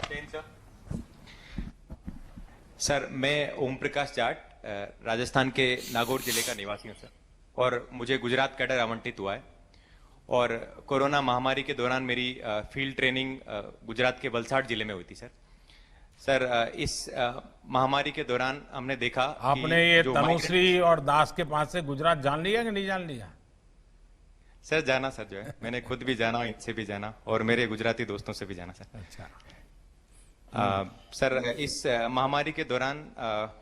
Jain sir. Sir मैं ओम प्रकाश जाट राजस्थान के नागौर जिले का निवासी हूं सर, और मुझे गुजरात कैडर आवंटित हुआ है। और कोरोना महामारी के दौरान मेरी फील्ड ट्रेनिंग गुजरात के वलसाड जिले में हुई थी सर। सर इस महामारी के दौरान हमने देखा आपने कि ये जो तनुश्री और दास के पास से गुजरात जान लिया कि नहीं जान लिया? सर जाना सर, जो है मैंने खुद भी जाना, इनसे भी जाना और मेरे गुजराती दोस्तों से भी जाना सर। अच्छा। सर इस महामारी के दौरान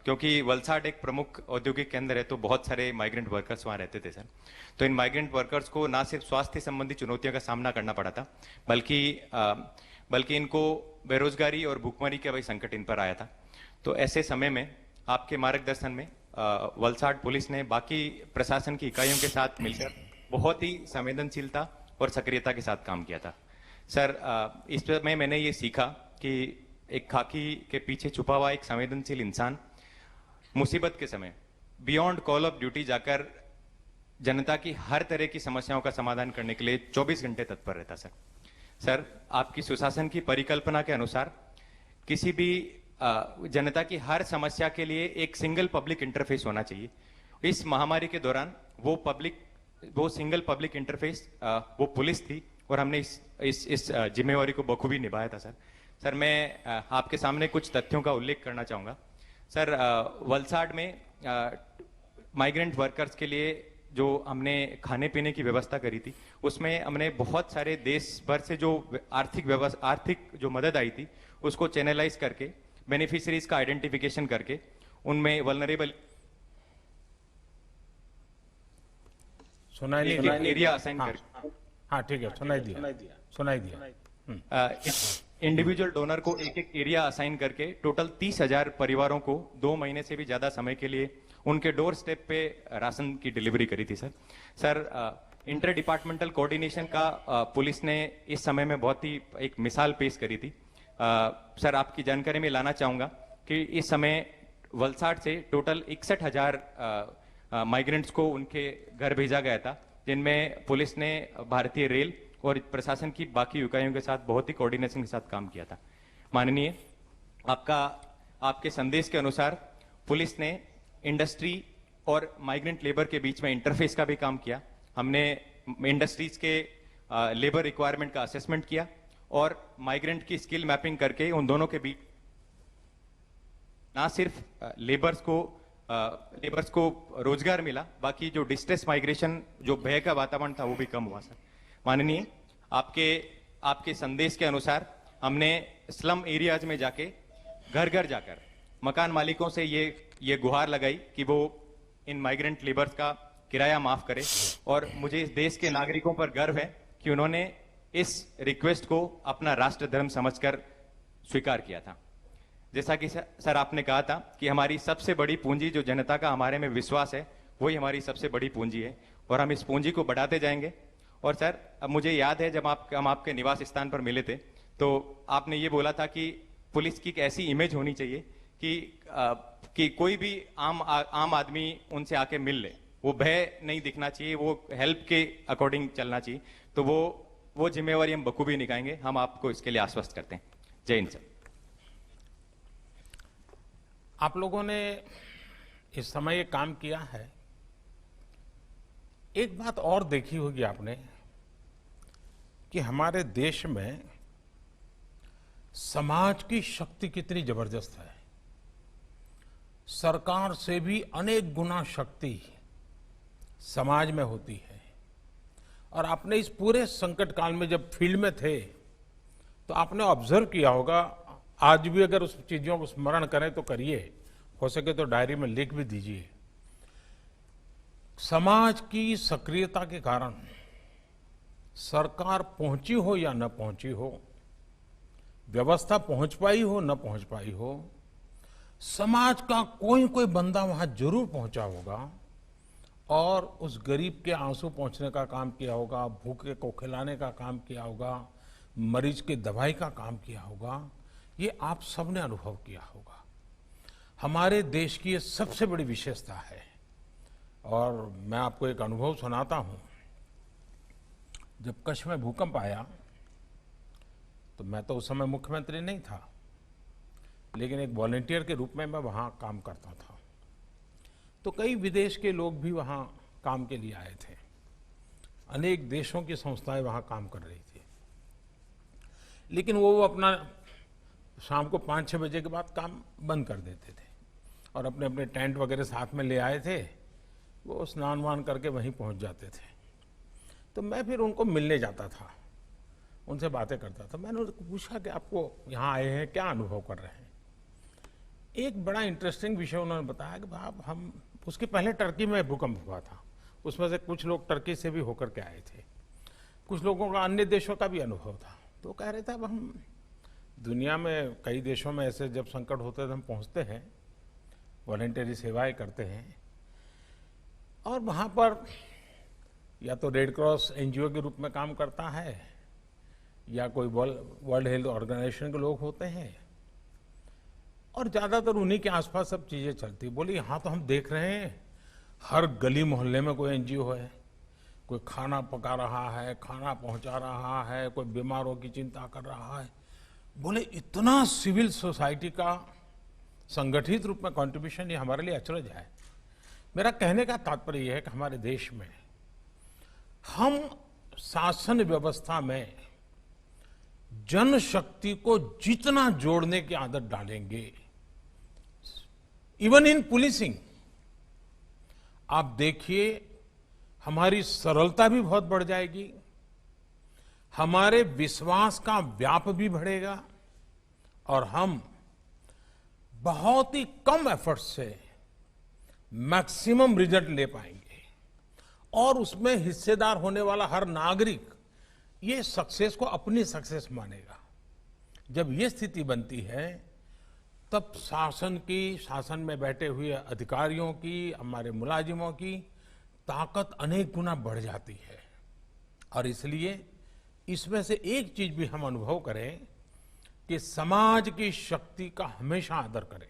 क्योंकि वलसाड एक प्रमुख औद्योगिक केंद्र है, तो बहुत सारे माइग्रेंट वर्कर्स वहाँ रहते थे सर। तो इन माइग्रेंट वर्कर्स को ना सिर्फ स्वास्थ्य संबंधी चुनौतियों का सामना करना पड़ा था, बल्कि इनको बेरोजगारी और भूखमरी का भी संकट इन पर आया था। तो ऐसे समय में आपके मार्गदर्शन में वलसाड पुलिस ने बाकी प्रशासन की इकाइयों के साथ मिलकर बहुत ही संवेदनशीलता और सक्रियता के साथ काम किया था सर। इस समय मैंने ये सीखा कि एक खाकी के पीछे छुपा हुआ एक संवेदनशील इंसान मुसीबत के समय बियॉन्ड कॉल ऑफ ड्यूटी जाकर जनता की हर तरह की समस्याओं का समाधान करने के लिए 24 घंटे तत्पर रहता सर। सर आपकी सुशासन की परिकल्पना के अनुसार किसी भी जनता की हर समस्या के लिए एक सिंगल पब्लिक इंटरफेस होना चाहिए। इस महामारी के दौरान वो सिंगल पब्लिक इंटरफेस वो पुलिस थी, और हमने इस जिम्मेवारी को बखूबी निभाया था सर। सर मैं आपके सामने कुछ तथ्यों का उल्लेख करना चाहूंगा सर। वलसाड में माइग्रेंट वर्कर्स के लिए जो हमने खाने पीने की व्यवस्था करी थी, उसमें हमने बहुत सारे देश भर से जो आर्थिक जो मदद आई थी उसको चैनलाइज करके बेनिफिशियरीज का आइडेंटिफिकेशन करके उनमें वल्नरेबल सुनाई नहीं एरिया असाइन कर। हाँ ठीक है, सुनाई दिया। इंडिविजुअल डोनर को एक एक एरिया असाइन करके टोटल 30,000 परिवारों को 2 महीने से भी ज्यादा समय के लिए उनके डोर स्टेप पे राशन की डिलीवरी करी थी sir. Sir inter departmental coordination का पुलिस ने इस समय में बहुत ही एक मिसाल पेश करी थी। सर आपकी जानकारी में लाना चाहूंगा कि इस समय वलसाड से टोटल 61,000 माइग्रेंट्स को उनके घर भेजा गया था, जिनमें पुलिस ने भारतीय रेल और प्रशासन की बाकी इकाइयों के साथ बहुत ही कोऑर्डिनेशन के साथ काम किया था। माननीय, आपके संदेश के अनुसार पुलिस ने इंडस्ट्री और माइग्रेंट लेबर के बीच में इंटरफेस का भी काम किया। हमने इंडस्ट्रीज के लेबर रिक्वायरमेंट का असेसमेंट किया और माइग्रेंट की स्किल मैपिंग करके उन दोनों के बीच ना सिर्फ लेबर्स को रोजगार मिला, बाकी जो डिस्ट्रेस माइग्रेशन, जो भय का वातावरण था, वो भी कम हुआ सर। माननीय, आपके संदेश के अनुसार हमने स्लम एरियाज में जाके घर घर जाकर मकान मालिकों से ये गुहार लगाई कि वो इन माइग्रेंट लेबर्स का किराया माफ करे, और मुझे इस देश के नागरिकों पर गर्व है कि उन्होंने इस रिक्वेस्ट को अपना राष्ट्र धर्म समझकर स्वीकार किया था। जैसा कि सर आपने कहा था कि हमारी सबसे बड़ी पूंजी जो जनता का हमारे में विश्वास है, वही हमारी सबसे बड़ी पूंजी है, और हम इस पूंजी को बढ़ाते जाएंगे। और सर अब मुझे याद है जब हम आपके निवास स्थान पर मिले थे, तो आपने ये बोला था कि पुलिस की एक ऐसी इमेज होनी चाहिए कि कोई भी आम आदमी उनसे आके मिल ले, वो भय नहीं दिखना चाहिए, वो हेल्प के अकॉर्डिंग चलना चाहिए। तो वो जिम्मेवारी हम बखूबी निभाएंगे, हम आपको इसके लिए आश्वस्त करते हैं। जय हिंद सर। आप लोगों ने इस समय ये काम किया है। एक बात और देखी होगी आपने कि हमारे देश में समाज की शक्ति कितनी जबरदस्त है। सरकार से भी अनेक गुना शक्ति समाज में होती है। और आपने इस पूरे संकट काल में जब फील्ड में थे, तो आपने ऑब्जर्व किया होगा, आज भी अगर उस चीजों को स्मरण करें तो करिए, हो सके तो डायरी में लिख भी दीजिए। समाज की सक्रियता के कारण सरकार पहुंची हो या न पहुंची हो, व्यवस्था पहुंच पाई हो न पहुंच पाई हो, समाज का कोई बंदा वहां जरूर पहुंचा होगा और उस गरीब के आंसू पहुंचने का काम किया होगा, भूखे को खिलाने का काम किया होगा, मरीज की दवाई का काम किया होगा। ये आप सबने अनुभव किया होगा। हमारे देश की ये सबसे बड़ी विशेषता है। और मैं आपको एक अनुभव सुनाता हूं। जब कच्छ में भूकंप आया, तो मैं तो उस समय मुख्यमंत्री नहीं था, लेकिन एक वॉलंटियर के रूप में मैं वहाँ काम करता था। तो कई विदेश के लोग भी वहाँ काम के लिए आए थे। अनेक देशों की संस्थाएं वहाँ काम कर रही थी, लेकिन वो अपना शाम को 5-6 बजे के बाद काम बंद कर देते थे और अपने अपने टेंट वगैरह साथ में ले आए थे। वो स्नान वान करके वहीं पहुँच जाते थे। तो मैं फिर उनको मिलने जाता था, उनसे बातें करता था। मैंने उनको पूछा कि आपको यहाँ आए हैं, क्या अनुभव कर रहे हैं। एक बड़ा इंटरेस्टिंग विषय उन्होंने बताया कि भाई हम उसके पहले टर्की में भूकंप हुआ था, उसमें से कुछ लोग टर्की से भी होकर के आए थे, कुछ लोगों का अन्य देशों का भी अनुभव था। तो कह रहे थे अब हम दुनिया में कई देशों में ऐसे जब संकट होते हैं तो हम पहुँचते हैं, वॉलंटरी सेवाएं करते हैं, और वहाँ पर या तो रेड क्रॉस एनजीओ के रूप में काम करता है या कोई वर्ल्ड हेल्थ ऑर्गेनाइजेशन के लोग होते हैं, और ज़्यादातर उन्हीं के आसपास सब चीज़ें चलती। बोली यहाँ तो हम देख रहे हैं हर गली मोहल्ले में कोई एनजीओ है, कोई खाना पका रहा है, खाना पहुँचा रहा है, कोई बीमारों की चिंता कर रहा है। बोले इतना सिविल सोसाइटी का संगठित रूप में कंट्रीब्यूशन, ये हमारे लिए अचरज है। मेरा कहने का तात्पर्य यह है कि हमारे देश में हम शासन व्यवस्था में जनशक्ति को जितना जोड़ने की आदत डालेंगे, इवन इन पुलिसिंग, आप देखिए हमारी सरलता भी बहुत बढ़ जाएगी, हमारे विश्वास का व्याप भी बढ़ेगा, और हम बहुत ही कम एफर्ट से मैक्सिमम रिजल्ट ले पाएंगे। और उसमें हिस्सेदार होने वाला हर नागरिक ये सक्सेस को अपनी सक्सेस मानेगा। जब ये स्थिति बनती है तब शासन में बैठे हुए अधिकारियों की, हमारे मुलाजिमों की ताकत अनेक गुना बढ़ जाती है। और इसलिए इसमें से एक चीज भी हम अनुभव करें कि समाज की शक्ति का हमेशा आदर करें,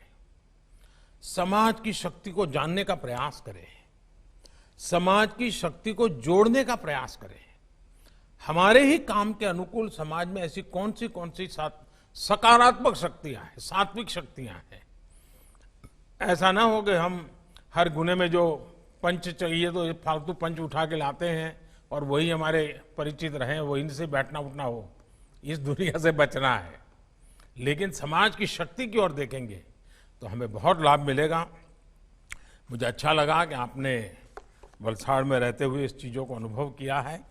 समाज की शक्ति को जानने का प्रयास करें, समाज की शक्ति को जोड़ने का प्रयास करें। हमारे ही काम के अनुकूल समाज में ऐसी कौन सी सकारात्मक शक्तियां हैं, सात्विक शक्तियां हैं। ऐसा ना हो कि हम हर गुने में जो पंच चाहिए तो फालतू पंच उठा के लाते हैं और वही हमारे परिचित रहें, वो इनसे बैठना उठना हो। इस दुनिया से बचना है, लेकिन समाज की शक्ति की ओर देखेंगे तो हमें बहुत लाभ मिलेगा। मुझे अच्छा लगा कि आपने वलसाड़ में रहते हुए इस चीज़ों को अनुभव किया है।